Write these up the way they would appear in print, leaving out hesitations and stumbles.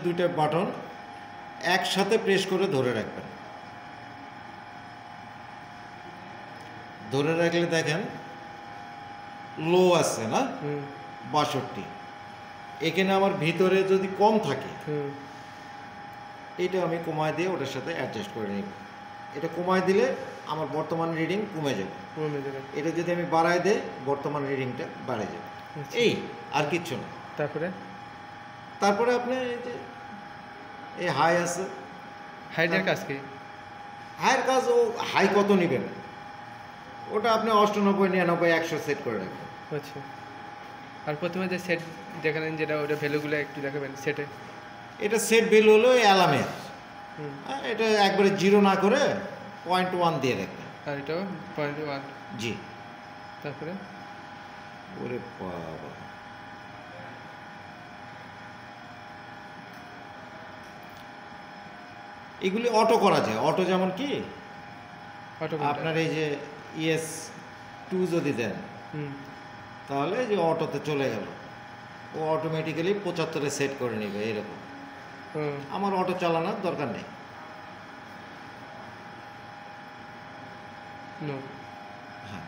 দুইটা বাটন একসাথে প্রেস করে ধরে রাখবেন। ধরে রাখলে দেখেন লো আছে না 62, এখানে আমার ভিতরে যদি কম থাকে এটা আমি কমায় দিয়ে ওটার সাথে অ্যাডজাস্ট করে নিব। এটা কমায় দিলে আমার বর্তমান রিডিং কমে যাবে, এটা যদি আমি বাড়ায় দেই বর্তমান রিডিংটা বাড়ে যাবে। এই আর কিচ্ছু না। তারপরে আপনি এই যে এই হাই আছে, হাইডের কাজ কি? হাইয়ের কাজ ও হাই কত নেবেন ওটা আপনি 98, 99, 100 সেট করে রাখবেন। আচ্ছা, আর প্রথমে যে সেট দেখালেন যেটা ওটা ভ্যালুগুলো একটু দেখাবেন সেটে। এটা সেট ভ্যালু হলো অ্যালার্মের, এটা একবারে 0 না করে 0.1 দিয়ে রাখবেন। আর এটাও 0.1। জি। তারপরে ওরে বাবা, এগুলি অটো করা যায়। অটো যেমন কি আপনার এই যে ES2 যদি দেন তাহলে যে অটোতে চলে গেল, ও অটোমেটিক্যালি 75-এ সেট করে নেবে এরকম। আমার অটো চালানোর দরকার নেই। হ্যাঁ,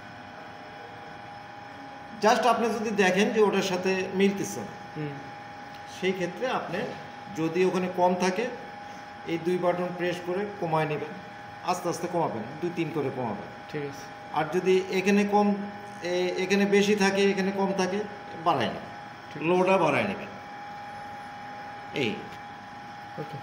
জাস্ট আপনি যদি দেখেন যে ওটার সাথে মিলতেছে না, সেই ক্ষেত্রে আপনি যদি ওখানে কম থাকে এই 2 বাটন প্রেস করে কমায় নেবেন, আস্তে আস্তে কমাবেন, 2-3 করে কমাবেন। ঠিক আছে। আর যদি এখানে কম এখানে বেশি থাকে এখানে কম থাকে বাড়ায় নেবেন, লোটা বাড়ায় নেবেন। এই ওকে।